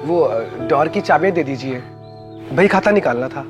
वो डोर की चाबियां दे दीजिए, बही खाता निकालना था।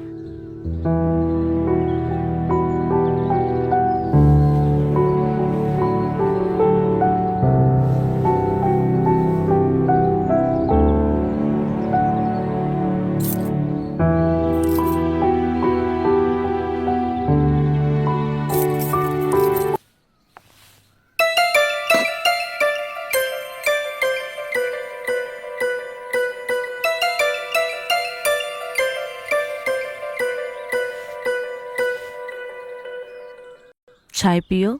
चाय पियो।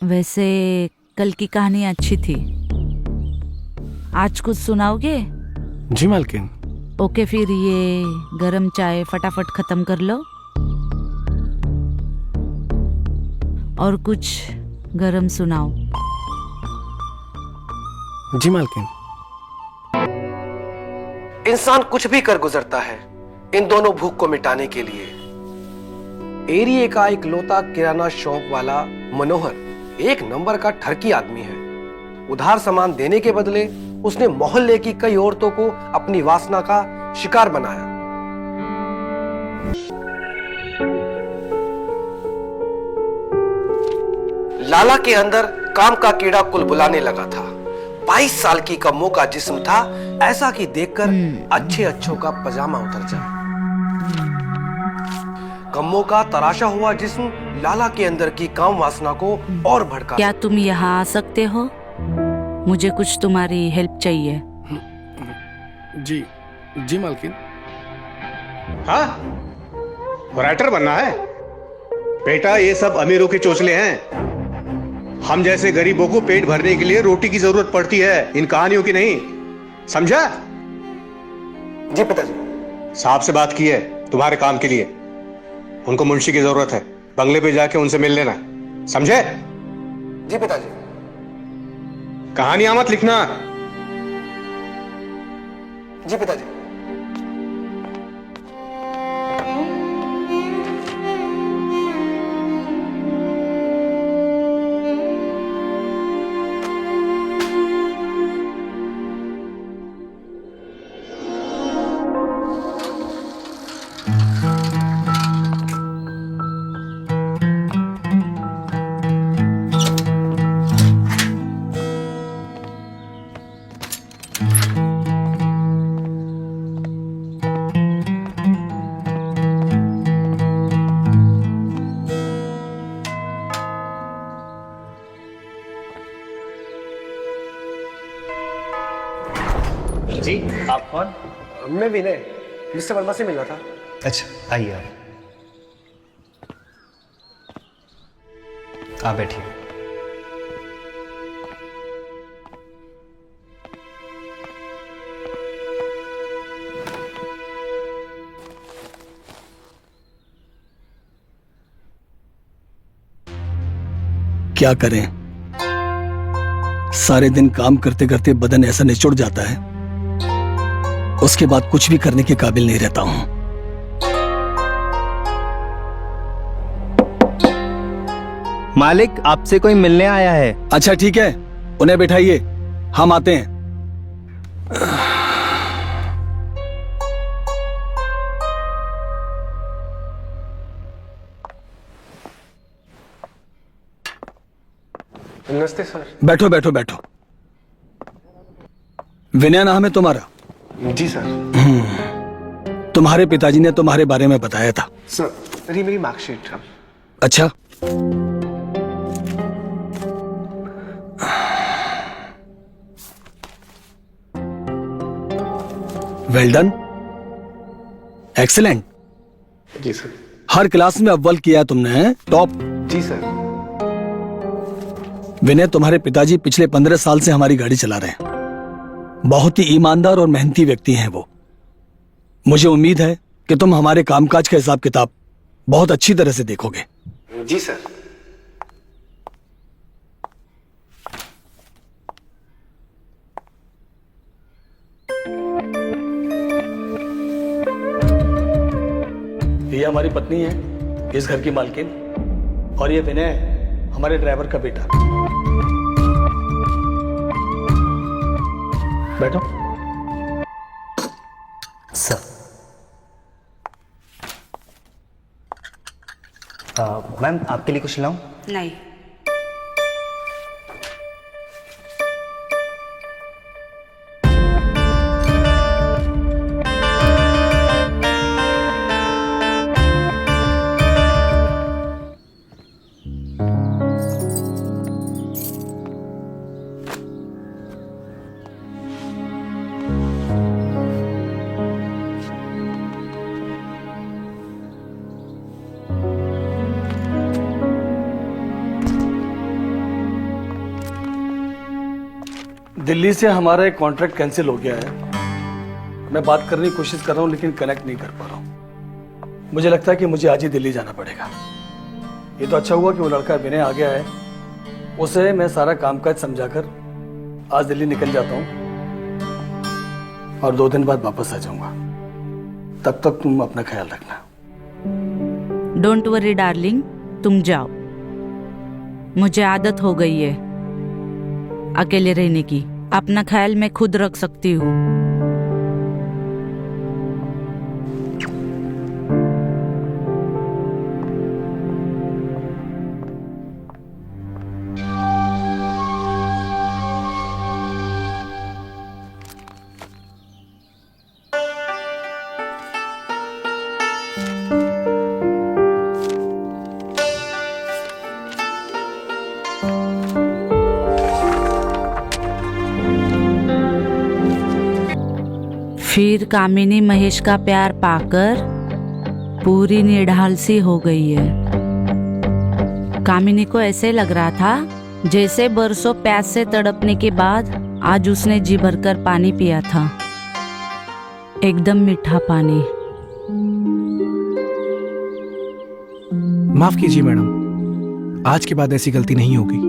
वैसे कल की कहानी अच्छी थी, आज कुछ सुनाओगे? जी मालकिन। ओके, फिर ये गरम चाय फटाफट खत्म कर लो और कुछ गरम सुनाओ। जी मालकिन। इंसान कुछ भी कर गुजरता है इन दोनों भूख को मिटाने के लिए। एरिया का इकलौता किराना शॉप वाला मनोहर एक नंबर का ठरकी आदमी है। उधार सामान देने के बदले उसने मोहल्ले की कई औरतों को अपनी वासना का शिकार बनाया। लाला के अंदर काम का कीड़ा कुल बुलाने लगा था। 22 साल की कम्मो का जिस्म था, ऐसा कि देखकर अच्छे अच्छों का पजामा उतर जाए। कम्मो का तराशा हुआ जिस्म लाला के अंदर की काम वासना को और भड़का। क्या तुम यहाँ आ सकते हो? मुझे कुछ तुम्हारी हेल्प चाहिए। जी जी मालकिन। हाँ, राइटर बनना है बेटा, ये सब अमीरों के चोचले हैं। हम जैसे गरीबों को पेट भरने के लिए रोटी की जरूरत पड़ती है, इन कहानियों की नहीं, समझा? जी पिताजी। साहब से बात की है तुम्हारे काम के लिए, उनको मुंशी की जरूरत है, बंगले पे जाके उनसे मिल लेना, समझे? जी पिताजी। कहानियां मत लिखना। जी पिताजी। जी, आप कौन? मैं विनय, मिस्टर वर्मा से मिलना था। अच्छा, आइए आप बैठिए। क्या करें, सारे दिन काम करते करते बदन ऐसा निचुड़ जाता है, उसके बाद कुछ भी करने के काबिल नहीं रहता हूं। मालिक, आपसे कोई मिलने आया है। अच्छा ठीक है, उन्हें बैठाइए, हम आते हैं। नमस्ते सर। बैठो बैठो बैठो। विनय नाम है तुम्हारा? जी सर। तुम्हारे पिताजी ने तुम्हारे बारे में बताया था। सर, ये मेरी मार्कशीट। अच्छा, वेल डन, एक्सीलेंट। जी सर। हर क्लास में अव्वल किया तुमने, टॉप। जी सर। विनय, तुम्हारे पिताजी पिछले 15 साल से हमारी गाड़ी चला रहे हैं। बहुत ही ईमानदार और मेहनती व्यक्ति हैं वो। मुझे उम्मीद है कि तुम हमारे कामकाज का हिसाब किताब बहुत अच्छी तरह से देखोगे। जी सर। ये हमारी पत्नी है, इस घर की मालकिन, और ये विनय हमारे ड्राइवर का बेटा। बैठो। सर मैम आपके लिए कुछ लाऊं? नहीं। दिल्ली से हमारा एक कॉन्ट्रैक्ट कैंसिल हो गया है। मैं बात करने की कोशिश कर रहा हूं लेकिन कनेक्ट नहीं कर पा रहा हूं। मुझे लगता है कि मुझे आज ही दिल्ली जाना पड़ेगा। ये तो अच्छा हुआ कि वो लड़का विनय आ गया है। उसे मैं सारा कामकाज समझाकर आज दिल्ली निकल जाता हूं और 2 दिन बाद वापस आ जाऊंगा। तब तक तुम अपना ख्याल रखना। डोंट वरी डार्लिंग, तुम जाओ। मुझे आदत हो गई है अकेले रहने की। अपना ख्याल मैं खुद रख सकती हूँ। फिर कामिनी महेश का प्यार पाकर पूरी निढाल सी हो गई है। कामिनी को ऐसे लग रहा था जैसे बरसों प्यास से तड़पने के बाद आज उसने जी भरकर पानी पिया था, एकदम मीठा पानी। माफ कीजिए मैडम, आज के बाद ऐसी गलती नहीं होगी।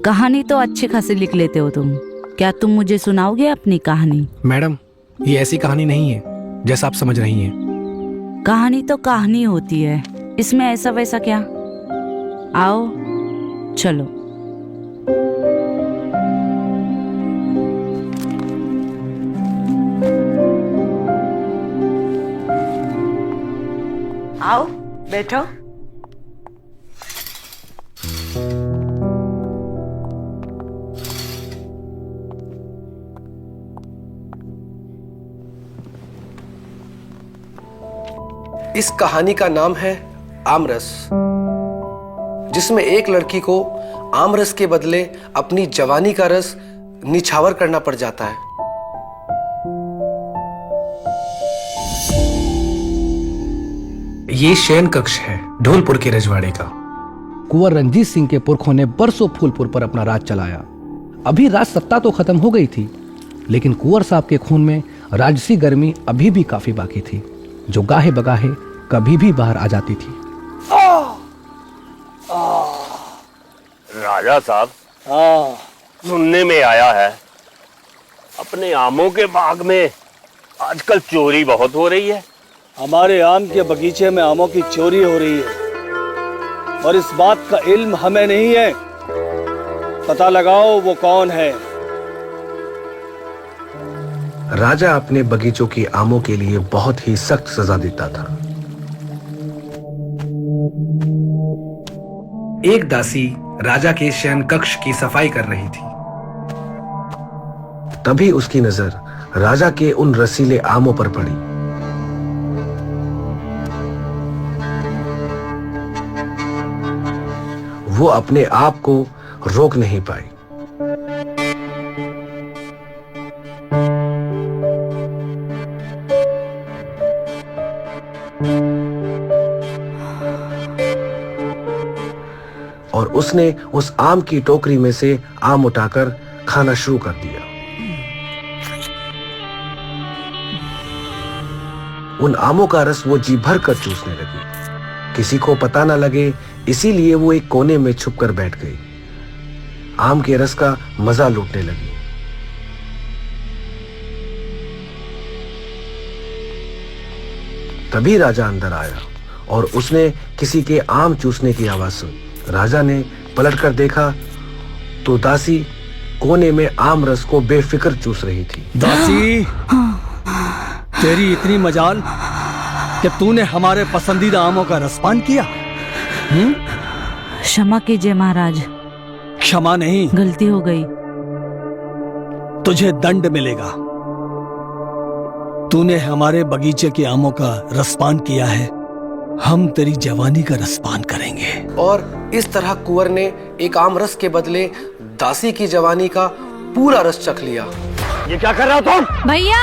कहानी तो अच्छी खासी लिख लेते हो तुम। क्या तुम मुझे सुनाओगे अपनी कहानी? मैडम, ये ऐसी कहानी नहीं है जैसा आप समझ रही हैं। कहानी तो कहानी होती है, इसमें ऐसा वैसा क्या। आओ चलो। आओ बैठो। इस कहानी का नाम है आमरस, जिसमें एक लड़की को आमरस के बदले अपनी जवानी का रस निछावर करना पड़ जाता है। ये शयन कक्ष है ढोलपुर के रजवाड़े का। कुंवर रंजीत सिंह के पुरखों ने बरसों फूलपुर पर अपना राज चलाया। अभी राज सत्ता तो खत्म हो गई थी, लेकिन कुंवर साहब के खून में राजसी गर्मी अभी भी काफी बाकी थी, जो गाहे बगाहे कभी भी बाहर आ जाती थी। राजा साहब, सुनने में आया है अपने आमों के बाग में आजकल चोरी बहुत हो रही है। हमारे आम के बगीचे में आमों की चोरी हो रही है और इस बात का इल्म हमें नहीं है। पता लगाओ वो कौन है। राजा अपने बगीचों की आमों के लिए बहुत ही सख्त सजा देता था। एक दासी राजा के शयन कक्ष की सफाई कर रही थी। तभी उसकी नजर राजा के उन रसीले आमों पर पड़ी। वो अपने आप को रोक नहीं पाई। और उसने उस आम की टोकरी में से आम उठाकर खाना शुरू कर दिया। उन आमों का रस वो जी भर कर चूसने लगी। किसी को पता न लगे, इसीलिए वो एक कोने में छुपकर बैठ गई। आम के रस का मजा लूटने लगी। तभी राजा अंदर आया और उसने किसी के आम चूसने की आवाज सुनी। राजा ने पलटकर देखा तो दासी कोने में आम रस को बेफिक्र चूस रही थी। दासी, तेरी इतनी मजाल कि तूने हमारे पसंदीदा आमों का रसपान किया। क्षमा कीजिए महाराज, क्षमा नहीं, गलती हो गई। तुझे दंड मिलेगा। तूने हमारे बगीचे के आमों का रसपान किया है, हम तेरी जवानी का रसपान करेंगे। और इस तरह कुंवर ने एक आम रस के बदले दासी की जवानी का पूरा रस चख लिया। ये क्या कर रहा हो तुम? भैया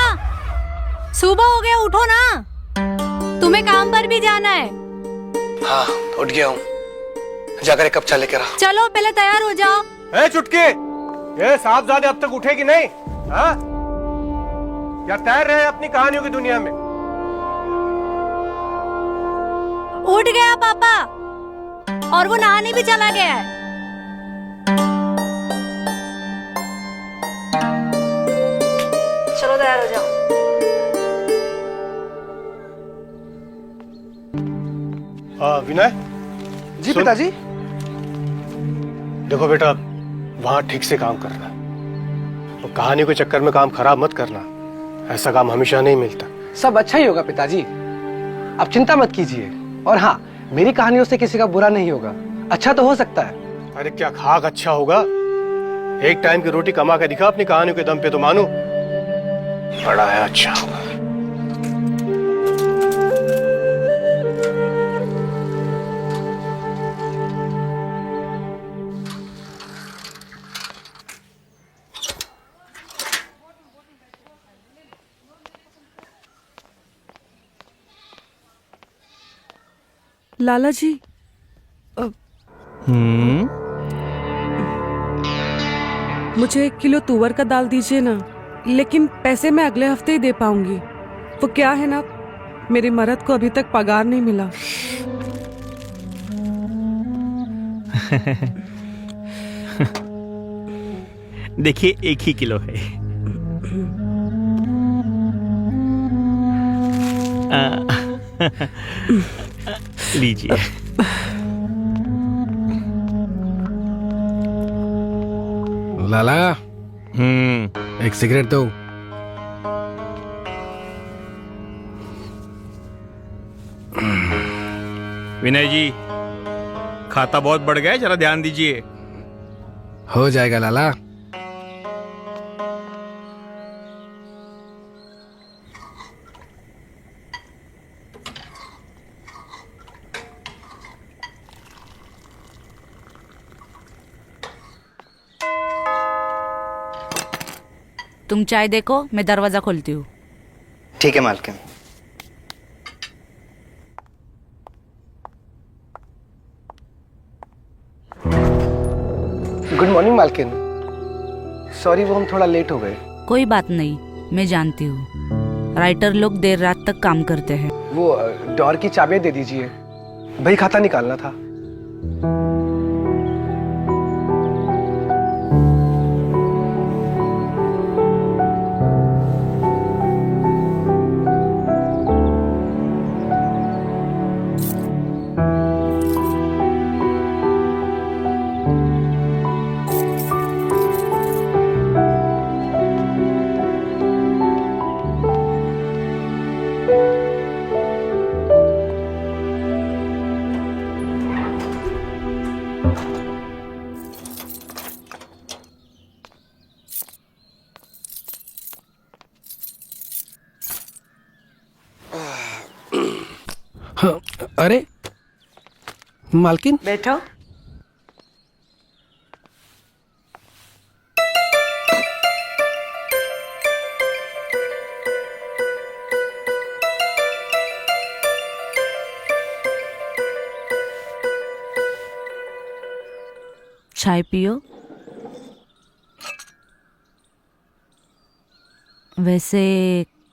सुबह हो गया, उठो ना, तुम्हें काम पर भी जाना है। हाँ, उठ गया हूँ, जाकर एक कप चाय लेकर आ। चलो पहले तैयार हो जाओ। ए चुटकी, ये साहबजादे अब तक उठे कि नहीं? हाँ? या तैर रहे हैं अपनी कहानियों की दुनिया में? उठ गया पापा, और वो नहाने भी चला गया है। चलो तैयार हो जाओ। विनय जी पिताजी। देखो बेटा, वहां ठीक से काम करना, और कहानी के चक्कर में काम खराब मत करना। ऐसा काम हमेशा नहीं मिलता। सब अच्छा ही होगा पिताजी, आप चिंता मत कीजिए। और हाँ, मेरी कहानियों से किसी का बुरा नहीं होगा, अच्छा तो हो सकता है। अरे क्या खाक अच्छा होगा? एक टाइम की रोटी कमा के दिखा अपनी कहानियों के दम पे तो मानो बड़ा है, अच्छा होगा। लाला जी, मुझे 1 किलो तुअर का दाल दीजिए ना, लेकिन पैसे मैं अगले हफ्ते ही दे पाऊंगी। वो क्या है ना, मेरे मर्द को अभी तक पगार नहीं मिला। देखिए 1 ही किलो है। लीजिए। लाला, एक सिगरेट दो। विनय जी, खाता बहुत बढ़ गया है, जरा ध्यान दीजिए। हो जाएगा लाला। तुम चाय देखो, मैं दरवाजा खोलती हूँ। ठीक है मालकिन। गुड मॉर्निंग मालकिन, सॉरी वो हम थोड़ा लेट हो गए। कोई बात नहीं, मैं जानती हूँ राइटर लोग देर रात तक काम करते हैं। वो डोर की चाबियां दे दीजिए, भाई खाता निकालना था। हाँ, अरे मालकिन, बैठो। चाय पियो। वैसे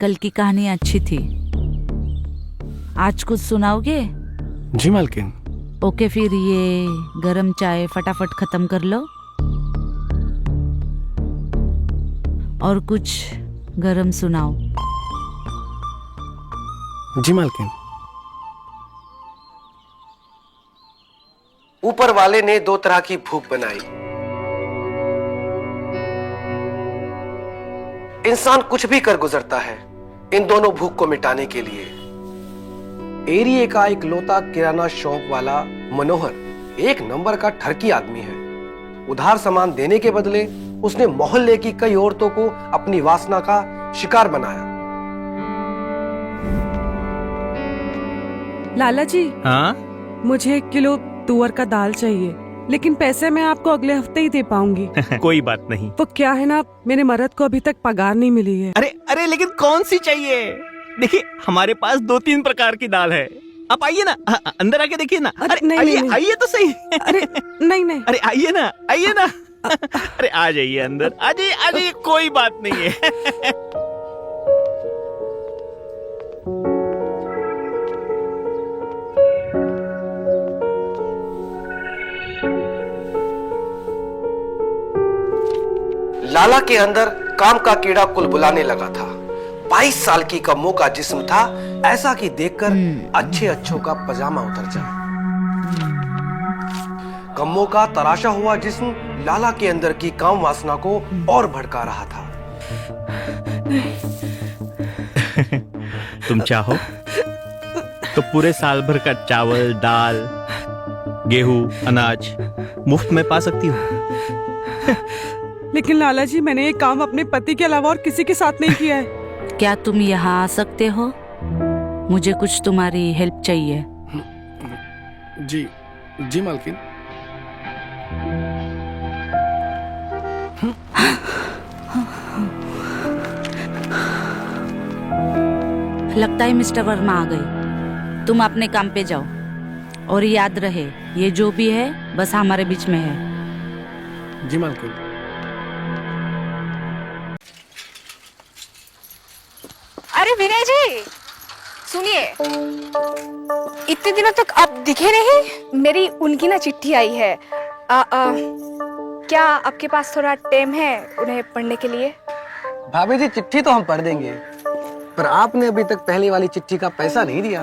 कल की कहानी अच्छी थी, आज कुछ सुनाओगे? जी मालकिन। ओके, फिर ये गरम चाय फटाफट खत्म कर लो और कुछ गरम सुनाओ। जी मालकिन। ऊपर वाले ने 2 तरह की भूख बनाई, इंसान कुछ भी कर गुजरता है इन दोनों भूख को मिटाने के लिए। एरिया का एक लौता किराना शॉप वाला मनोहर एक नंबर का ठरकी आदमी है। उधार सामान देने के बदले उसने मोहल्ले की कई औरतों को अपनी वासना का शिकार बनाया। लाला जी, हाँ मुझे 1 किलो तुअर का दाल चाहिए, लेकिन पैसे मैं आपको अगले हफ्ते ही दे पाऊंगी। कोई बात नहीं। वो क्या है ना, मेरे मर्द को अभी तक पगार नहीं मिली है। अरे अरे लेकिन कौन सी चाहिए? देखिए हमारे पास 2-3 प्रकार की दाल है। आप आइए ना, अंदर आके देखिए ना। अरे नहीं, आइए नहीं। आइए तो सही। अरे नहीं। अरे आइए ना, आइए ना। अरे आ जाइए अंदर, आ जाइए, कोई बात नहीं है। लाला के अंदर काम का कीड़ा कुलबुलाने लगा था। 22 साल की कम्मो का जिस्म था, ऐसा कि देखकर अच्छे अच्छों का पजामा उतर जाए। कम्मो का तराशा हुआ जिस्म लाला के अंदर की काम वासना को और भड़का रहा था। तुम चाहो तो पूरे साल भर का चावल, दाल, गेहूं, अनाज मुफ्त में पा सकती हो। लेकिन लाला जी, मैंने ये काम अपने पति के अलावा और किसी के साथ नहीं किया है। क्या तुम यहाँ आ सकते हो? मुझे कुछ तुम्हारी हेल्प चाहिए। जी जी मालकिन। लगता है मिस्टर वर्मा आ गए। तुम अपने काम पे जाओ और याद रहे, ये जो भी है बस हमारे बीच में है। जी मालकिन। अरे विनय जी, सुनिए, इतने दिनों तक आप दिखे नहीं। मेरी उनकी ना चिट्ठी आई है। क्या आपके पास थोड़ा टाइम है उन्हें पढ़ने के लिए? भाभी जी, चिट्ठी तो हम पढ़ देंगे, पर आपने अभी तक पहली वाली चिट्ठी का पैसा नहीं दिया।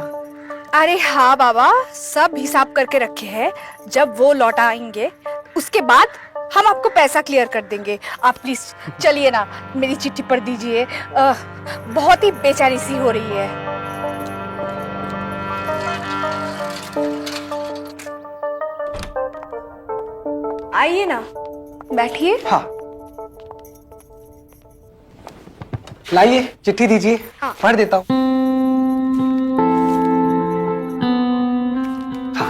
अरे हाँ बाबा, सब हिसाब करके रखे हैं। जब वो लौटा आएंगे उसके बाद हम आपको पैसा क्लियर कर देंगे। आप प्लीज चलिए ना, मेरी चिट्ठी पढ़ दीजिए। बहुत ही बेचारी सी हो रही है। आइए ना, बैठिए। हाँ, लाइए चिट्ठी दीजिए। हाँ। पढ़ देता हूँ।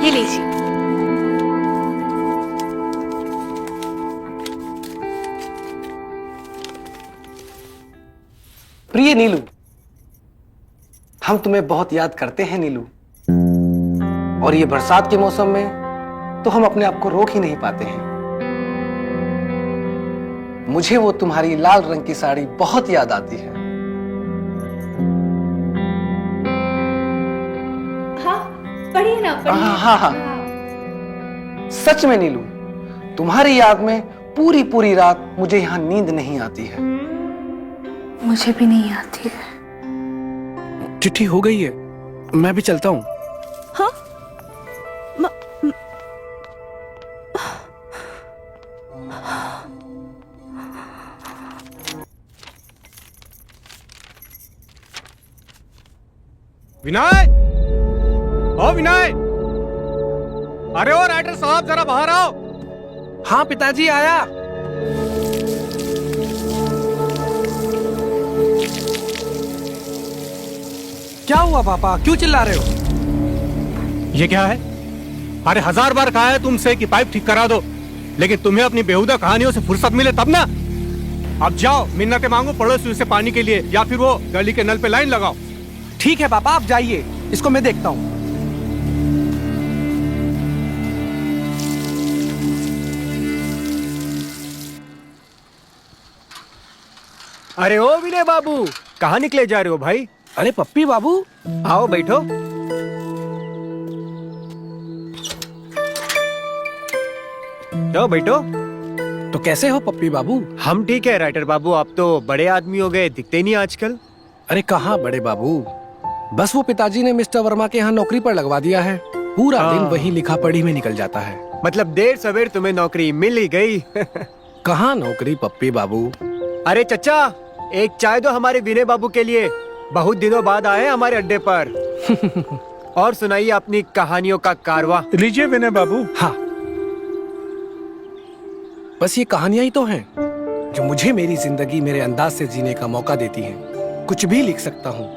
ये लीजिए। प्रिय नीलू, हम तुम्हें बहुत याद करते हैं नीलू, और ये बरसात के मौसम में तो हम अपने आप को रोक ही नहीं पाते हैं। मुझे वो तुम्हारी लाल रंग की साड़ी बहुत याद आती है। हाँ, पढ़िए ना, पढ़िए। हाँ। सच में नीलू, तुम्हारी याद में पूरी पूरी रात मुझे यहाँ नींद नहीं आती है। मुझे भी नहीं आती है। चिट्ठी हो गई है, मैं भी चलता हूँ। हाँ? विनय, ओ विनय, अरे ओ राइटर साहब, जरा बाहर आओ। हाँ पिताजी, आया। क्या हुआ पापा, क्यों चिल्ला रहे हो? ये क्या है? अरे 1000 बार कहा है तुमसे कि पाइप ठीक करा दो, लेकिन तुम्हें अपनी बेहुदा कहानियों से फुर्सत मिले तब ना। अब जाओ, मिन्नतें मांगो पड़ोसियों से पानी के लिए, या फिर वो गली के नल पे लाइन लगाओ। ठीक है पापा, आप जाइए, इसको मैं देखता हूँ। अरे ओ विनय बाबू, कहाँ निकले जा रहे हो भाई? अरे पप्पी बाबू, आओ बैठो। जाओ बैठो। तो कैसे हो पप्पी बाबू? हम ठीक है राइटर बाबू, आप तो बड़े आदमी हो गए, दिखते नहीं आजकल। अरे कहाँ बड़े बाबू, बस वो पिताजी ने मिस्टर वर्मा के यहाँ नौकरी पर लगवा दिया है। पूरा दिन वही लिखा पढ़ी में निकल जाता है। मतलब देर सवेर तुम्हें नौकरी मिल ही गई। कहाँ नौकरी पप्पी बाबू? अरे चचा, एक चाय दो हमारे विनय बाबू के लिए, बहुत दिनों बाद आए हमारे अड्डे पर। और सुनाइए अपनी कहानियों का कारवा। लीजिए विनय बाबू। हाँ, बस ये कहानियां ही तो हैं जो मुझे मेरी जिंदगी मेरे अंदाज से जीने का मौका देती हैं। कुछ भी लिख सकता हूँ,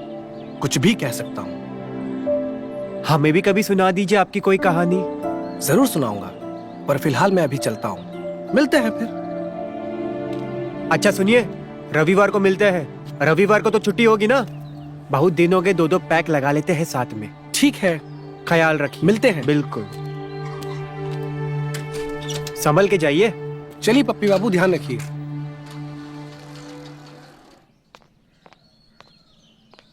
कुछ भी कह सकता हूँ। हमें भी कभी सुना दीजिए आपकी कोई कहानी। जरूर सुनाऊंगा, पर फिलहाल मैं अभी चलता हूँ। मिलते हैं फिर। अच्छा सुनिए, रविवार को मिलते हैं। रविवार को तो छुट्टी होगी ना? बहुत दिन हो गए, 2-2 पैक लगा लेते हैं साथ में। ठीक है, ख्याल रखिए। मिलते हैं। बिल्कुल, संभल के जाइए। चलिए पप्पी बाबू, ध्यान रखिए।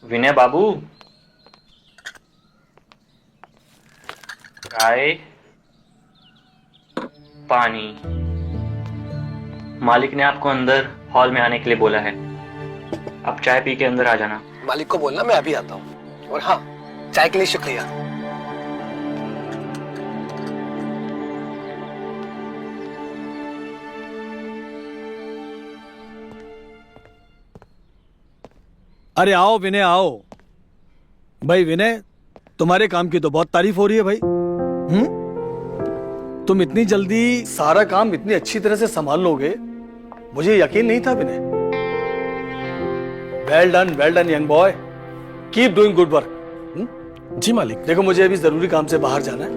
विनय बाबू, चाय, पानी। मालिक ने आपको अंदर हॉल में आने के लिए बोला है। आप चाय पी के अंदर आ जाना। मालिक को बोलना मैं अभी आता हूँ। और हाँ, चाय के लिए शुक्रिया। अरे आओ विनय आओ। भाई विनय, तुम्हारे काम की तो बहुत तारीफ हो रही है भाई। तुम इतनी जल्दी सारा काम इतनी अच्छी तरह से संभाल लोगे, मुझे यकीन नहीं था Vinay. Well done young boy, keep doing good work. जी मालिक। देखो मुझे अभी जरूरी काम से बाहर जाना है,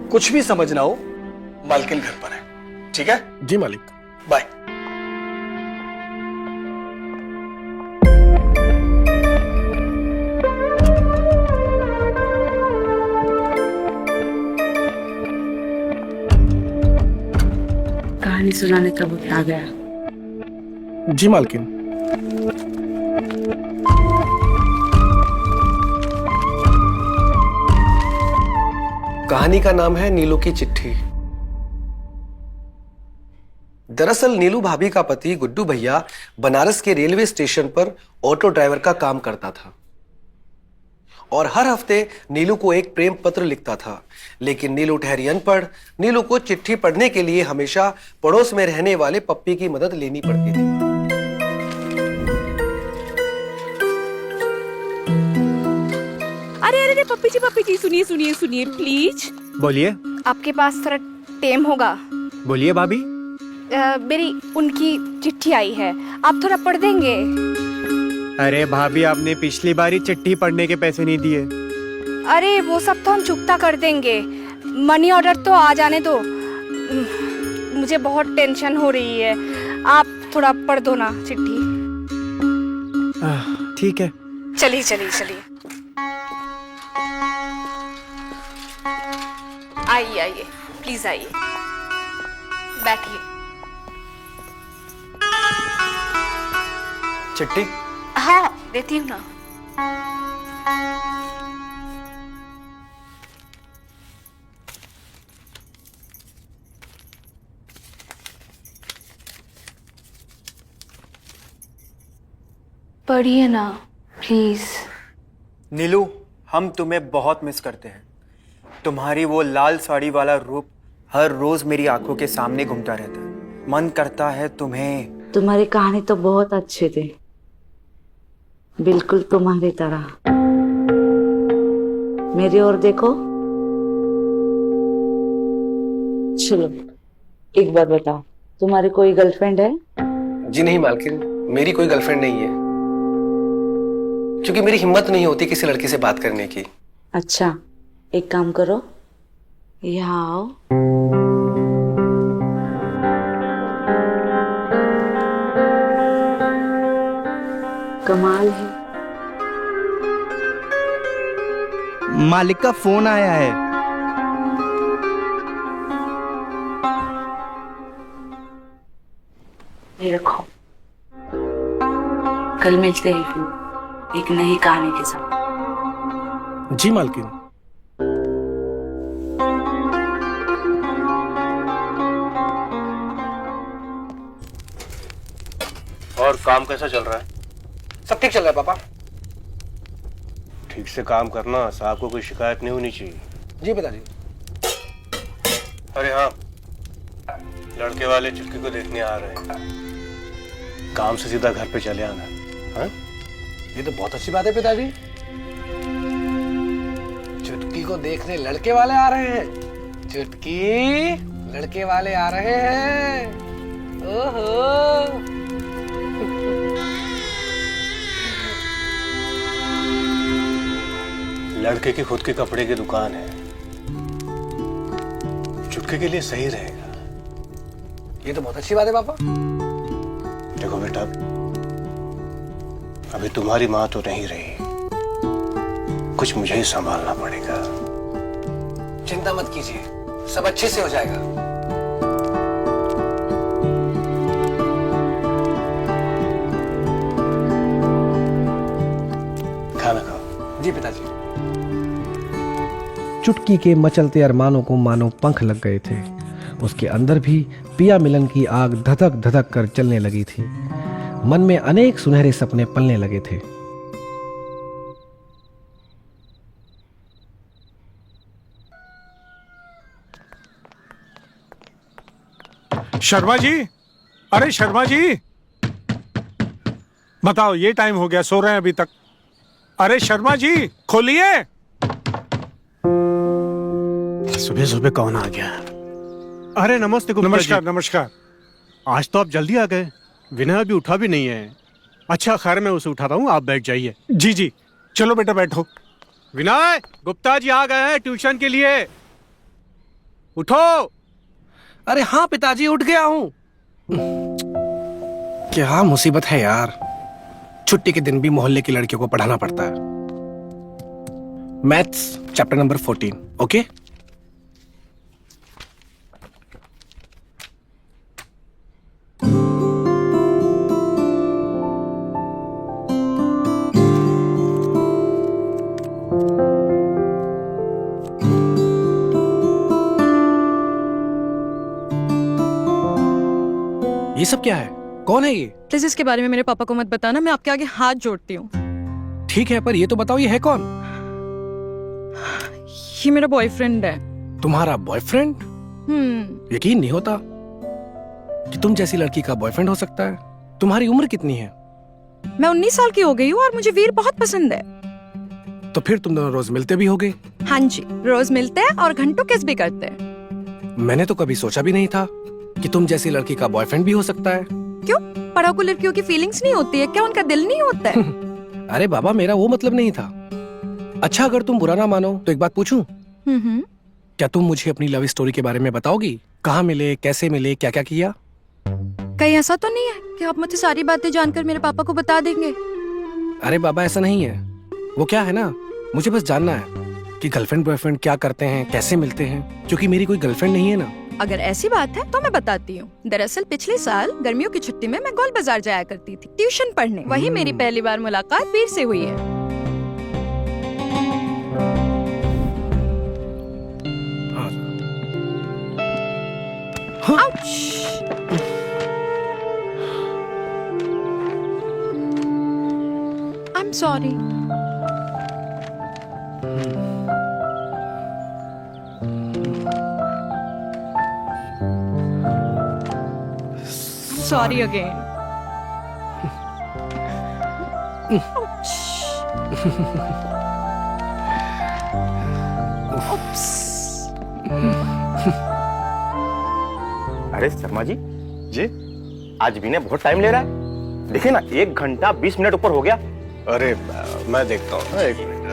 कुछ भी समझ ना हो, मालकिन घर पर है, ठीक है? जी मालिक। बाय। कहानी सुनाने का वक्त आ गया। जी मालकिन। कहानी का नाम है नीलू की चिट्ठी। दरअसल नीलू भाभी का पति गुड्डू भैया बनारस के रेलवे स्टेशन पर ऑटो ड्राइवर का काम करता था और हर हफ्ते नीलू को एक प्रेम पत्र लिखता था। लेकिन नीलू ठहरी अनपढ़, नीलू को चिट्ठी पढ़ने के लिए हमेशा पड़ोस में रहने वाले पप्पी की मदद लेनी पड़ती थी। अरे अरे पप्पी जी सुनिए सुनिए सुनिए प्लीज। बोलिए। आपके पास थोड़ा टाइम होगा? बोलिए भाभी। मेरी उनकी चिट्ठी आई है, आप थोड़ा पढ़ देंगे? अरे भाभी, आपने पिछली बार ही चिट्ठी पढ़ने के पैसे नहीं दिए। अरे वो सब तो हम चुकता कर देंगे, मनी ऑर्डर तो आ जाने दो। मुझे बहुत टेंशन हो रही है, आप थोड़ा पढ़ दो ना चिट्ठी। ठीक है। चलिए चलिए चलिए, आइए आइए प्लीज आइए, बैठिए। चिट्ठी? हाँ देती हूँ ना। पढ़िए ना प्लीज। नीलू, हम तुम्हें बहुत मिस करते हैं। तुम्हारी वो लाल साड़ी वाला रूप हर रोज मेरी आंखों के सामने घूमता रहता है। मन करता है तुम्हें। तुम्हारी कहानी तो बहुत अच्छी थी, बिल्कुल तुम्हारी तरह। मेरी ओर देखो। चलो एक बार बताओ, तुम्हारी कोई गर्लफ्रेंड है? जी नहीं मालकिन, मेरी कोई गर्लफ्रेंड नहीं है, क्योंकि मेरी हिम्मत नहीं होती किसी लड़की से बात करने की। अच्छा एक काम करो, यहाँ आओ। कमाल है। मालिक का फोन आया है। ये रखो, कल मिलते हैं फिर एक नई कहानी के साथ। जी मालकिन। और काम कैसा चल रहा है? सब ठीक चल रहा है पापा। ठीक से काम करना, साहब को कोई शिकायत नहीं होनी चाहिए। जी पिताजी। अरे हाँ, लड़के वाले चुटकी को देखने आ रहे हैं। काम से सीधा घर पे चले आना। हाँ? ये तो बहुत अच्छी बात है पिताजी। चुटकी को देखने लड़के वाले आ रहे हैं। चुटकी, लड़के वाले आ रहे हैं। ओहो। लड़के की खुद के कपड़े की दुकान है, चुटकी के लिए सही रहेगा। ये तो बहुत अच्छी बात है पापा। देखो बेटा, अभी तुम्हारी माँ तो नहीं रही, कुछ मुझे ही संभालना पड़ेगा। चिंता मत कीजिए, सब अच्छे से हो जाएगा। खाना खाओ। जी पिताजी। चुटकी के मचलते अरमानों को मानो पंख लग गए थे। उसके अंदर भी पिया मिलन की आग धधक धधक कर चलने लगी थी। मन में अनेक सुनहरे सपने पलने लगे थे। शर्मा जी, अरे शर्मा जी, बताओ ये टाइम हो गया, सो रहे हैं अभी तक। अरे शर्मा जी खोलिए। सुबह सुबह कौन आ गया? अरे नमस्ते गुप्ता जी। नमस्कार नमस्कार। आज तो आप जल्दी आ गए, विनय अभी उठा भी नहीं है। अच्छा खैर, मैं उसे उठाता हूँ, आप बैठ जाइए। जी जी, चलो बेटा बैठो। विनय, गुप्ता जी आ गए हैं ट्यूशन के लिए, उठो। अरे हाँ पिताजी, उठ गया हूँ। क्या मुसीबत है यार, छुट्टी के दिन भी मोहल्ले की लड़कियों को पढ़ाना पड़ता है। Maths chapter number 14, okay? ये सब क्या है? कौन है ये? प्लीज इसके बारे में मेरे पापा को मत बताना, मैं आपके आगे हाथ जोड़ती हूँ। ठीक है, पर ये तो बताओ ये है कौन? ये मेरा बॉयफ्रेंड है। तुम्हारा बॉयफ्रेंड? यकीन नहीं होता कि तुम जैसी लड़की का बॉयफ्रेंड हो सकता है। तुम्हारी उम्र कितनी है? मैं 19 साल की हो गई हूँ और मुझे वीर बहुत पसंद है। तो फिर तुम दोनों रोज मिलते भी होगे? हाँ जी, रोज मिलते हैं और घंटों किस भी करते हैं। मैंने तो कभी सोचा भी नहीं था कि तुम जैसी लड़की का बॉयफ्रेंड भी हो सकता है। क्यों? पढ़ाकू लड़कियों की फीलिंग्स नहीं होती है क्या? उनका दिल नहीं होता है? अरे बाबा, मेरा वो मतलब नहीं था। अच्छा, अगर तुम बुरा ना मानो तो एक बात पूछूं? क्या तुम मुझे अपनी लव स्टोरी के बारे में बताओगी? कहाँ मिले, कैसे मिले, क्या क्या किया? कहीं ऐसा तो नहीं है कि आप मुझे सारी बातें जानकर मेरे पापा को बता देंगे? अरे बाबा, ऐसा नहीं है। वो क्या है ना, मुझे बस जानना है कि गर्लफ्रेंड बॉयफ्रेंड क्या करते हैं, कैसे मिलते हैं, क्योंकि मेरी कोई गर्लफ्रेंड नहीं है ना। अगर ऐसी बात है तो मैं बताती हूँ। दरअसल पिछले साल गर्मियों की छुट्टी में मैं गोल बाजार जाया करती थी ट्यूशन पढ़ने। वही मेरी पहली बार मुलाकात वीर से हुई है। I'm sorry. Sorry again. अरे शर्मा जी, आज विनय बहुत टाइम ले रहा है। देखिए ना, 1 घंटा 20 मिनट ऊपर हो गया। अरे मैं देखता हूँ, एक मिनट।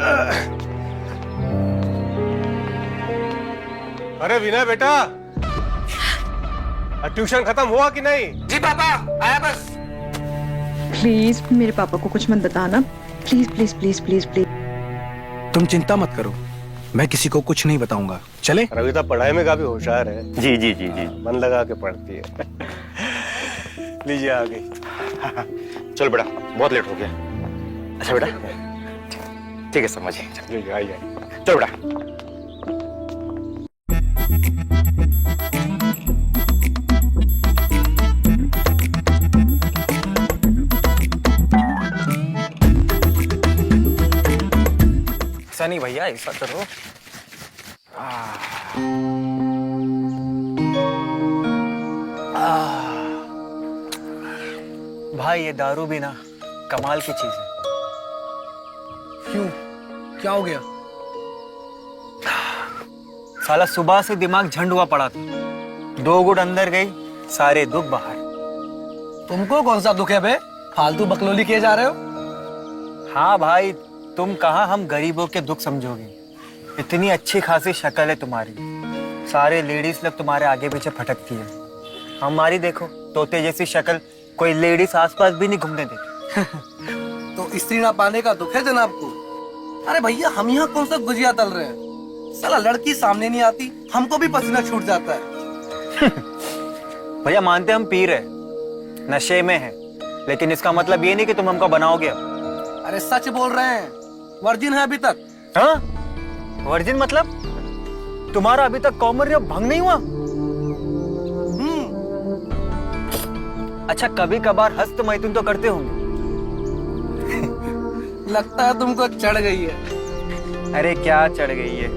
अरे विनय बेटा, ट्यूशन खत्म हुआ कि नहीं? जी पापा, आया बस। प्लीज मेरे पापा को कुछ मत बताना। Please please please please please. तुम चिंता मत करो, मैं किसी को कुछ नहीं बताऊंगा। चले? रविता पढ़ाई में काफी होशियार है। जी जी जी जी, मन लगा के पढ़ती है। लीजिए, आ गई। चलो बेटा, बहुत लेट हो गया। अच्छा बेटा, ठीक है शर्मा जी, आइए। चलो बेटा। ऐसा नहीं भैया, ऐसा करो। भाई ये दारू भी ना कमाल की चीज है। क्यों, क्या हो गया? साला सुबह से दिमाग झंड हुआ पड़ा था, 2 गुट अंदर गई, सारे दुख बाहर। तुमको कौन सा दुख है बे? फालतू बकलोली किए जा रहे हो? हाँ भाई, तुम कहाँ हम गरीबों के दुख समझोगे। इतनी अच्छी खासी शक्ल है तुम्हारी, सारे लेडीज लोग तुम्हारे आगे पीछे भटकती है। हमारी देखो, तोते जैसी शक्ल, कोई लेडीज आसपास भी नहीं घूमने देती। तो स्त्री ना पाने का दुख है जनाब को? अरे भैया, हम यहाँ कौन सा गुजिया तल रहे हैं? साला लड़की सामने नहीं आती, हमको भी पसीना छूट जाता है। भैया मानते हम पी रहे, नशे में है, लेकिन इसका मतलब ये नहीं कि तुम हमको बनाओगे अब। अरे सच बोल रहे हैं, वर्जिन है अभी तक। हाँ? वर्जिन मतलब तुम्हारा अभी तक कौमर्य भंग नहीं हुआ? अच्छा, कभी कभार हस्त मैथुन तो करते होंगे। लगता है तुमको चढ़ गई है। अरे क्या चढ़ गई है,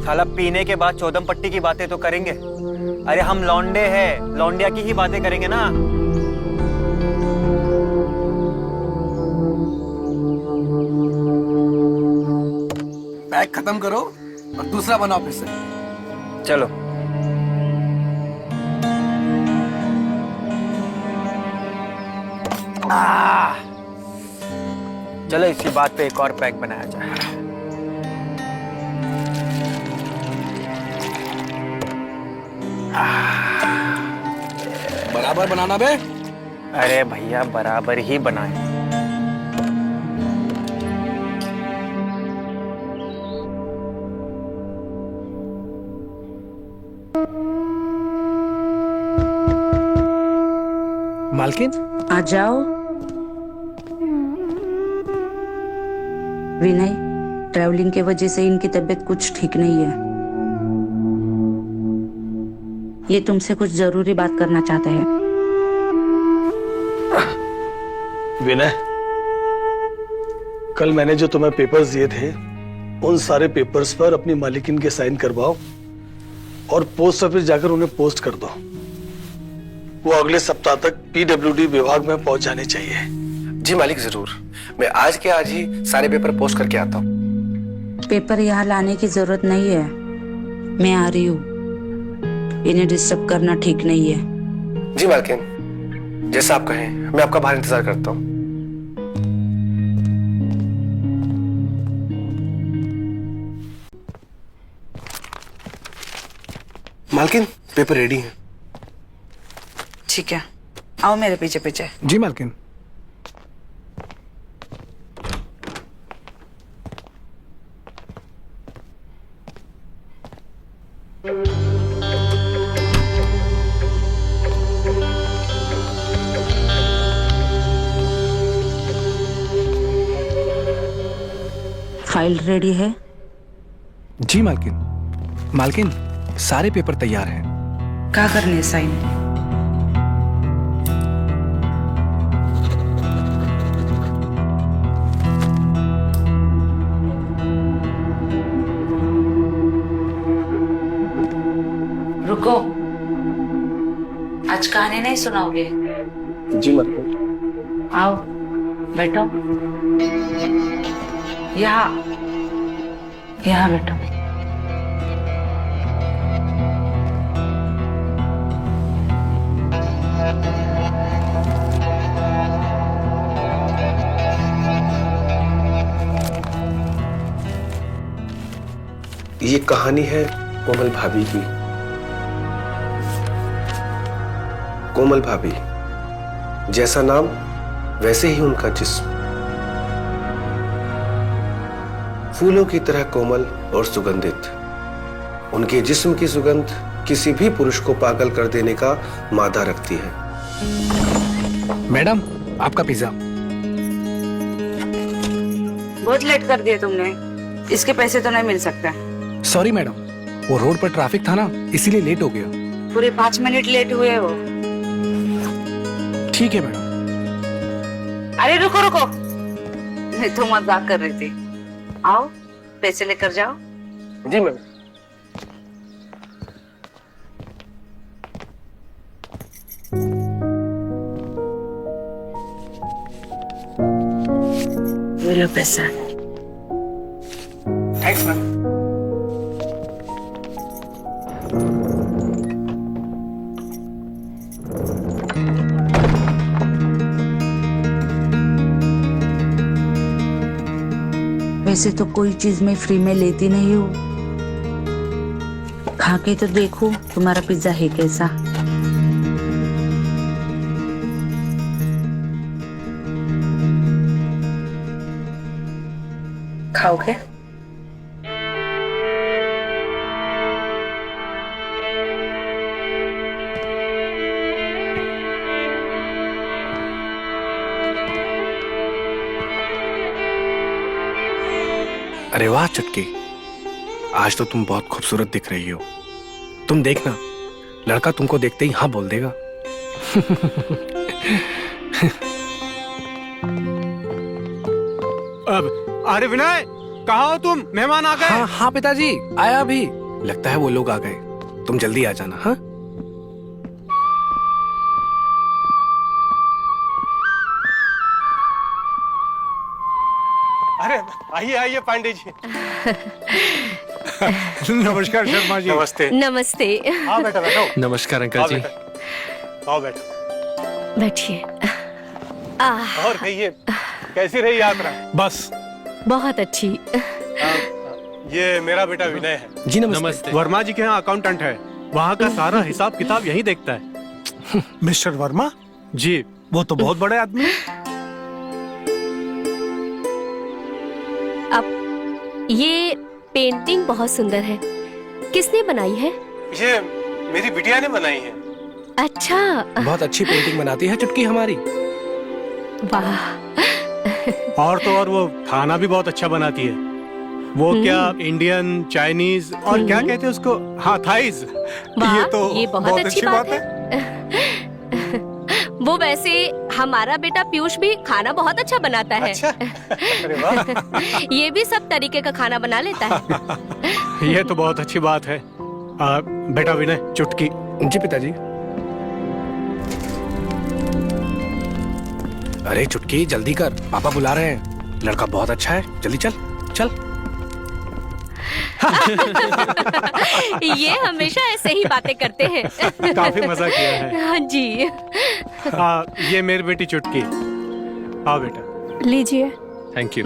साला पीने के बाद चौदम पट्टी की बातें तो करेंगे। अरे हम लौंडे हैं, लौंडिया की ही बातें करेंगे ना। पैक खत्म करो और दूसरा बनाओ फिर से। चलो। चलो इसी बात पे एक और पैक बनाया जाए। बराबर बनाना बे। अरे भैया बराबर ही बनाए। मालकिन, आ जाओ। विनय, ट्रैवलिंग के वजह से इनकी तबीयत कुछ ठीक नहीं है। ये तुमसे कुछ जरूरी बात करना चाहते हैं। विनय, कल मैंने जो तुम्हें पेपर्स दिए थे, उन सारे पेपर्स पर अपनी मालिकिन के साइन करवाओ और पोस्ट ऑफिस जाकर उन्हें पोस्ट कर दो। वो अगले सप्ताह तक पीडब्ल्यूडी विभाग में पहुंच जाने चाहिए। जी मालिक, जरूर। मैं आज के आज ही सारे पेपर पोस्ट करके आता हूँ। पेपर यहाँ लाने की जरूरत नहीं है, मैं आ रही हूँ। इन्हें डिस्टर्ब करना ठीक नहीं है। जी मालकिन, जैसा आप कहें, मैं आपका बाहर इंतजार करता हूँ। मालकिन, पेपर रेडी है। ठीक है, आओ मेरे पीछे पीछे। जी मालकिन। फाइल रेडी है? जी मालकिन। मालकिन, सारे पेपर तैयार हैं। क्या करने है साइन? रुको, आज कहानी नहीं सुनाओगे? जी मालकिन। आओ बैठो। यहाँ यहाँ बैठो। ये कहानी है कोमल भाभी की। कोमल भाभी, जैसा नाम वैसे ही उनका जिस्म। फूलों की तरह कोमल और सुगंधित। उनके जिस्म की सुगंध किसी भी पुरुष को पागल कर देने का मादा रखती है। मैडम, आपका पिज्जा। बहुत लेट कर दिए तुमने, इसके पैसे तो नहीं मिल सकता। सॉरी मैडम, वो रोड पर ट्रैफिक था ना, इसीलिए लेट हो गया। पूरे 5 मिनट लेट हुए हो। ठीक है मैडम। अरे रुको रुको, मैं तो मजाक कर रही थी। आओ पैसे लेकर जाओ। जी मैम। मेरा पैसा। Thanks ma'am. वैसे तो कोई चीज मैं फ्री में लेती नहीं हूँ। खा के तो देखो तुम्हारा पिज्जा है कैसा। खाओगे? अरे वाह चुटकी, आज तो तुम बहुत खूबसूरत दिख रही हो। तुम देखना, लड़का तुमको देखते ही हाँ बोल देगा। अब अरे विनय, कहाँ हो तुम? मेहमान आ गए। हाँ हाँ पिताजी, आया अभी। लगता है वो लोग आ गए, तुम जल्दी आ जाना। हाँ अरे आइए आइए पांडे जी। नमस्कार शर्मा जी। नमस्ते। नमस्ते। आओ बेटा बैठो। नमस्कार अंकल जी। आओ बेटा। बैठिए। और कहिए, कैसी रही यात्रा? बस बहुत अच्छी। ये मेरा बेटा विनय है। जी नमस्ते। वर्मा जी के यहाँ अकाउंटेंट है, वहाँ का सारा हिसाब किताब यही देखता है। मिस्टर वर्मा जी, वो तो बहुत बड़े आदमी हैं। अब ये पेंटिंग बहुत सुंदर है, किसने बनाई है? ये मेरी बिटिया ने बनाई है। अच्छा। बहुत अच्छी पेंटिंग बनाती है चुटकी हमारी। वाह। और तो और वो खाना भी बहुत अच्छा बनाती है। वो क्या इंडियन, चाइनीज और क्या कहते हैं उसको, हाँ थाईज। वाह, तो ये बहुत अच्छी बात है। वो वैसे हमारा बेटा पीयूष भी खाना बहुत अच्छा बनाता है। अच्छा? अरे वाह। ये भी सब तरीके का खाना बना लेता है। ये तो बहुत अच्छी बात है। बेटा विनय, चुटकी। जी पिताजी। अरे चुटकी जल्दी कर, पापा बुला रहे हैं। लड़का बहुत अच्छा है, जल्दी चल चल। ये हमेशा ऐसे ही बातें करते हैं। काफी मजा किया है। हाँ जी। ये मेरी बेटी चुटकी। आओ बेटा। लीजिए। Thank you.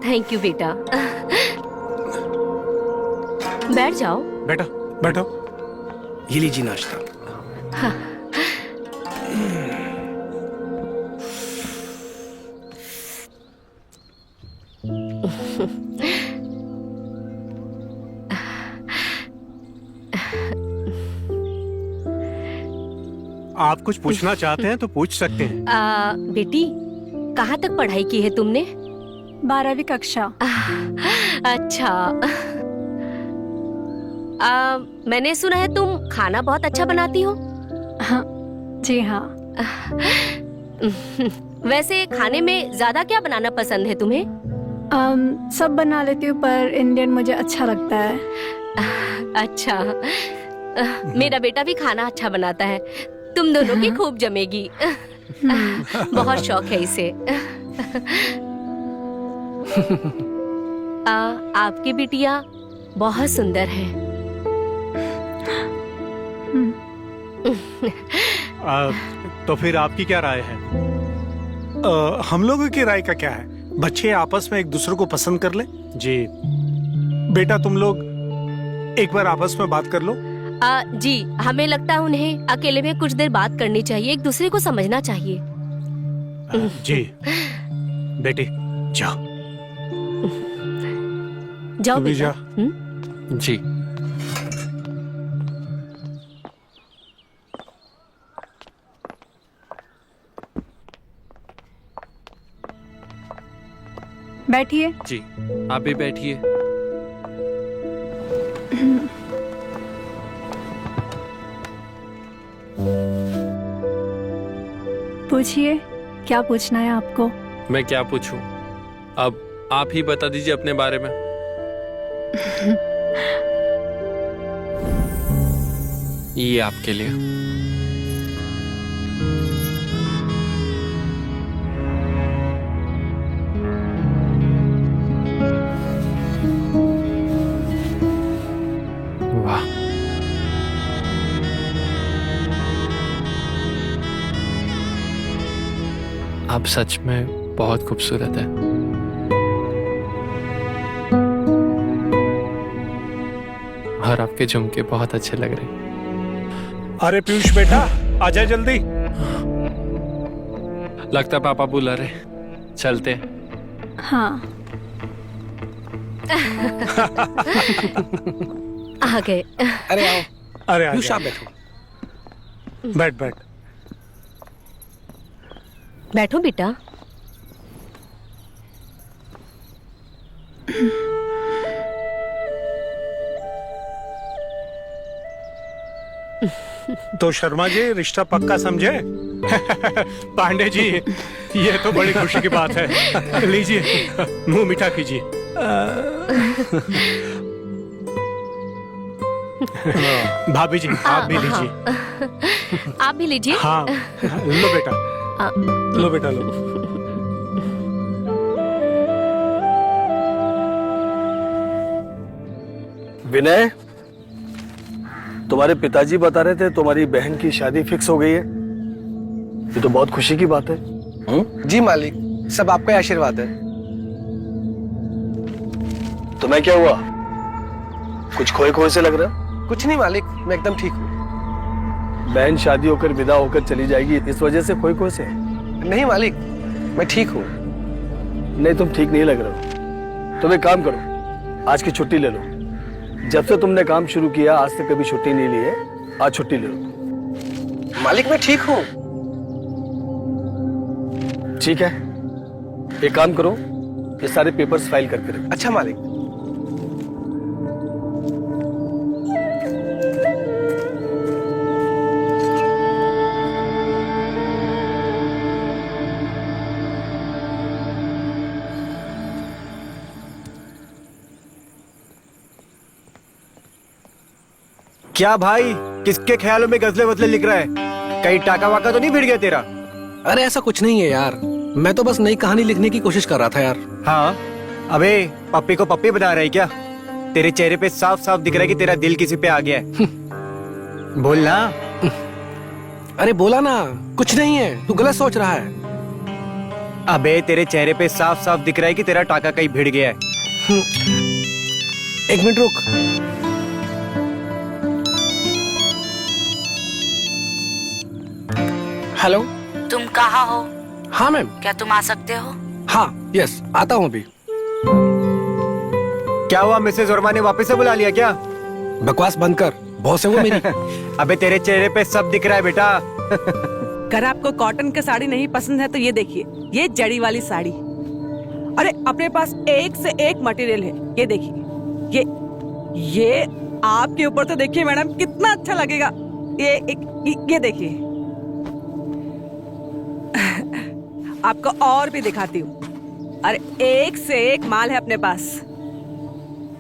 थैंक यू बेटा। बैठ जाओ। बेटा बैठो। ये लीजिए नाश्ता। आप कुछ पूछना चाहते हैं तो पूछ सकते हैं। बेटी, कहाँ तक पढ़ाई की है तुमने? 12वीं कक्षा। अच्छा। मैंने सुना है तुम खाना बहुत अच्छा बनाती हो। हाँ जी हाँ। वैसे खाने में ज्यादा क्या बनाना पसंद है तुम्हें? सब बना लेती हूँ, पर इंडियन मुझे अच्छा लगता है। अच्छा। मेरा बेटा भी खाना अच्छा बनाता है, तुम दोनों की खूब जमेगी। बहुत शौक है इसे। आपकी बिटिया बहुत सुंदर है। तो फिर आपकी क्या राय है? हम लोगों की राय का क्या है? बच्चे आपस में एक दूसरे को पसंद कर ले। जी बेटा, तुम लोग एक बार आपस में बात कर लो। जी, हमें लगता है उन्हें अकेले में कुछ देर बात करनी चाहिए, एक दूसरे को समझना चाहिए। जी बेटी, जाओ जाओ भी बेटा। जा। जी। बैठिए। जी आप भी बैठिए। पूछिए, क्या पूछना है आपको? मैं क्या पूछूं? अब आप ही बता दीजिए अपने बारे में। ये आपके लिए। आप सच में बहुत खूबसूरत है। और आपके झुमके बहुत अच्छे लग रहे हैं। अरे पीयूष बेटा, आजा जल्दी। लगता पापा बुला रहे, चलते हैं। हाँ। आ गए। अरे आओ। अरे पीयूष आप बैठो। बैठ बैठ। बैठो बेटा। तो शर्मा जी रिश्ता पक्का समझे? पांडे जी, ये तो बड़ी खुशी की बात है। लीजिए, मुंह मीठा कीजिए। भाभी जी, आप भी लीजिए। आप भी लीजिए। हाँ, लो बेटा, लो बेटा लो। विनय, तुम्हारे पिताजी बता रहे थे तुम्हारी बहन की शादी फिक्स हो गई है। ये तो बहुत खुशी की बात है। जी मालिक, सब आपका आशीर्वाद है। तुम्हें क्या हुआ? कुछ खोए खोए से लग रहा? कुछ नहीं मालिक, मैं एकदम ठीक हूँ। बहन शादी होकर विदा होकर चली जाएगी, इस वजह से खोए खोए से? नहीं मालिक, मैं ठीक हूँ। नहीं, तुम ठीक नहीं लग रहे हो। तुम एक काम करो, आज की छुट्टी ले लो। जब से तुमने काम शुरू किया आज से कभी छुट्टी नहीं ली है, आज छुट्टी ले लो। मालिक मैं ठीक हूँ। ठीक है, एक काम करो, ये सारे पेपर्स फाइल करके रखो। अच्छा मालिक। क्या भाई, किसके ख्यालों में गजले वजले लिख रहा है? कहीं टाका वाका तो नहीं भिड़ गया तेरा? अरे ऐसा कुछ नहीं है यार, मैं तो बस नई कहानी लिखने की कोशिश कर रहा था यार। हाँ, अबे पप्पी को पप्पी बना रहा है क्या? तेरे चेहरे पे साफ साफ दिख रहा है कि तेरा दिल किसी पे आ गया है। बोलना। अरे बोला ना, कुछ नहीं है, तू गलत सोच रहा है। अबे तेरे चेहरे पे साफ साफ दिख रहा है कि तेरा टाका कहीं भिड़ गया है। एक मिनट रुक। हेलो, तुम कहाँ हो? हाँ मैम। क्या तुम आ सकते हो? हाँ यस, आता हूँ अभी। क्या हुआ, मिसेज वर्मा ने वापस से बुला लिया क्या? बकवास बंद कर, बॉस है वो मेरी। अबे तेरे चेहरे पे सब दिख रहा है बेटा। अगर आपको कॉटन की साड़ी नहीं पसंद है तो ये देखिए, ये जड़ी वाली साड़ी। अरे अपने पास एक से एक मटेरियल है, ये देखिए। ये आपके ऊपर तो देखिए मैडम कितना अच्छा लगेगा। ये देखिए। आपको और भी दिखाती हूँ। अरे एक से एक माल है अपने पास।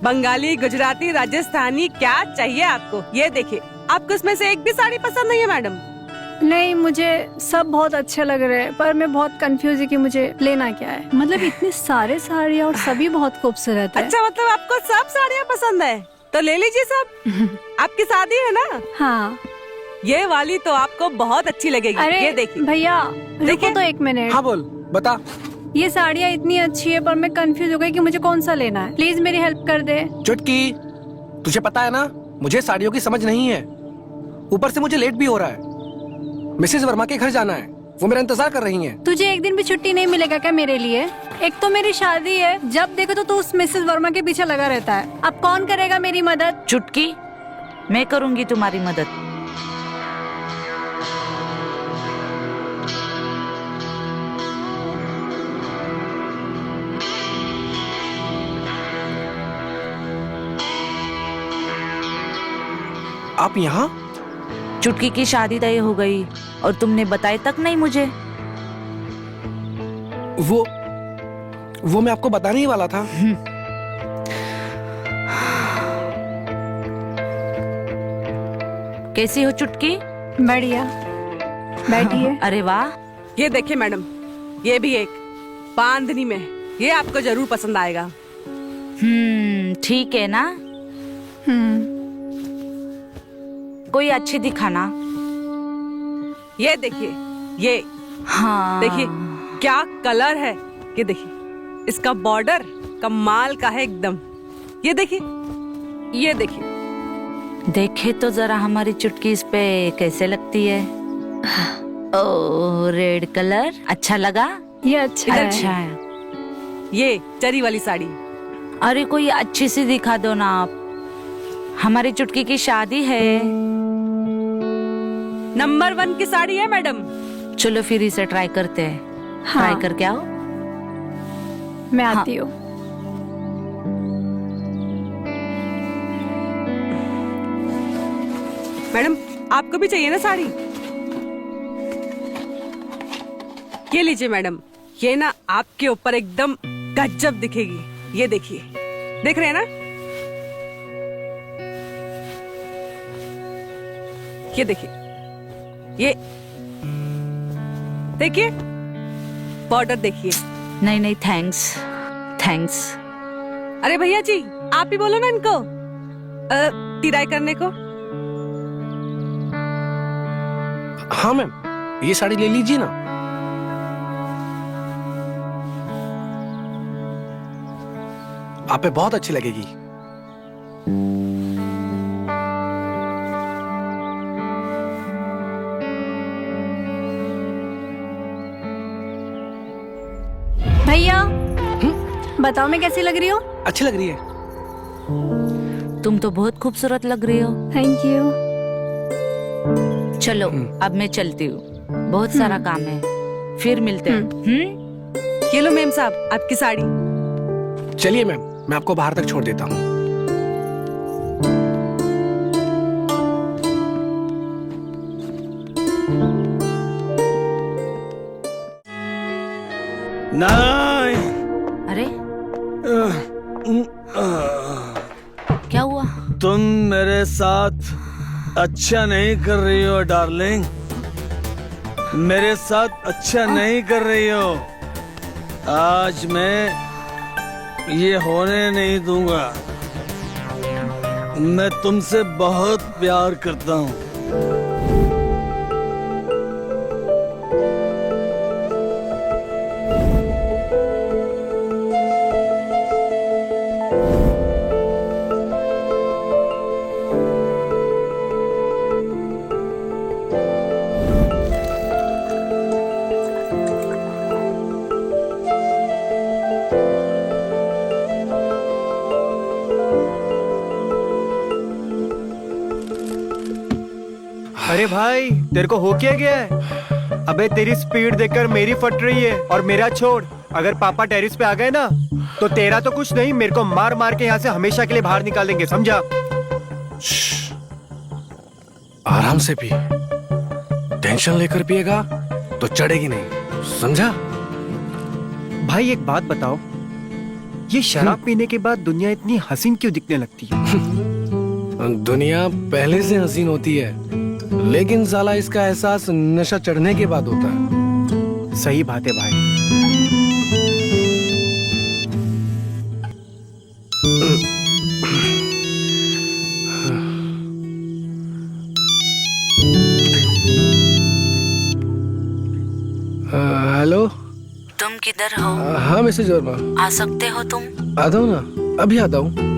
बंगाली, गुजराती, राजस्थानी, क्या चाहिए आपको? ये देखिए। आपको इसमें से एक भी साड़ी पसंद नहीं है मैडम? नहीं, मुझे सब बहुत अच्छे लग रहे हैं, पर मैं बहुत कंफ्यूज है कि मुझे लेना क्या है। मतलब इतने सारे साड़ियाँ और सभी बहुत खूबसूरत है। अच्छा, मतलब आपको सब साड़ियाँ पसंद है तो ले लीजिए सब। आपकी शादी है ना? हाँ। ये वाली तो आपको बहुत अच्छी लगेगी। अरे ये देखिए भैया, रुको तो एक मिनट। हाँ बोल, बता। ये साड़ियाँ इतनी अच्छी है पर मैं कंफ्यूज हो गई कि मुझे कौन सा लेना है। प्लीज मेरी हेल्प कर दे। चुटकी, तुझे पता है ना, मुझे साड़ियों की समझ नहीं है। ऊपर से मुझे लेट भी हो रहा है। मिसेज वर्मा के घर जाना है, वो मेरा इंतजार कर रही हैं। तुझे एक दिन भी छुट्टी नहीं मिलेगा क्या मेरे लिए? एक तो मेरी शादी है, जब देखो तो तू उस मिसेज वर्मा के पीछे लगा रहता है। अब कौन करेगा मेरी मदद? चुटकी, मैं करूंगी तुम्हारी मदद। आप यहाँ? चुटकी की शादी तय हो गई और तुमने बताया तक नहीं मुझे। वो मैं आपको बताने ही वाला था। कैसी हो चुटकी? बढ़िया, बैठिए। अरे वाह। ये देखिए मैडम, ये भी एक बांधनी में, ये आपको जरूर पसंद आएगा। ठीक है ना? कोई अच्छी दिखाना। ये देखिए, ये हाँ देखिए क्या कलर है, ये देखिए। इसका बॉर्डर कमाल का है एकदम। ये देखिए, ये देखिए। देखे तो जरा हमारी चुटकी इस पे कैसे लगती है। ओ रेड कलर अच्छा लगा। ये अच्छा है। अच्छा है। ये चरी वाली साड़ी। अरे कोई अच्छी सी दिखा दो ना आप, हमारी चुटकी की शादी है। नंबर 1 की साड़ी है मैडम। चलो फिर इसे ट्राई करते हैं। हाँ। ट्राई करके आओ। मैं आती हूँ। मैडम आपको भी चाहिए ना साड़ी? ये लीजिए मैडम, ये ना आपके ऊपर एकदम गजब दिखेगी। ये देखिए, देख रहे हैं ना? ये देखिए, ये देखिए, बॉर्डर देखिए। नहीं नहीं थैंक्स थैंक्स। अरे भैया जी, आप ही बोलो ना इनको टिराई करने को। हाँ मैम, ये साड़ी ले लीजिए ना। आप पे बहुत अच्छी लगेगी। भैया बताओ मैं कैसी लग रही हूँ? अच्छी लग रही है। तुम तो बहुत खूबसूरत लग रही हो। Thank you. चलो अब मैं चलती हूँ, बहुत सारा काम है, फिर मिलते हैं। ये लो मेम साहब आपकी साड़ी। चलिए मैम, मैं आपको बाहर तक छोड़ देता हूँ। नहीं। अरे क्या हुआ? तुम मेरे साथ अच्छा नहीं कर रही हो डार्लिंग, मेरे साथ अच्छा नहीं कर रही हो। आज मैं ये होने नहीं दूंगा। मैं तुमसे बहुत प्यार करता हूँ। अरे भाई, तेरे को हो क्या गया है? अबे तेरी स्पीड देखकर मेरी फट रही है। और मेरा छोड़, अगर पापा टेरिस पे आ गए ना तो तेरा तो कुछ नहीं, मेरे को मार मार के यहाँ से हमेशा के लिए बाहर निकाल देंगे, समझा? आराम से पी, टेंशन लेकर पिएगा तो चढ़ेगी नहीं, समझा? भाई एक बात बताओ, ये शराब पीने के बाद दुनिया इतनी हसीन क्यों दिखने लगती है? दुनिया पहले से हसीन होती है, लेकिन साला इसका एहसास नशा चढ़ने के बाद होता है। सही बात है भाई। हेलो, तुम किधर हो? हाँ मिसेज वर्मा। आ सकते हो तुम? आता हूँ ना, अभी आता हूँ।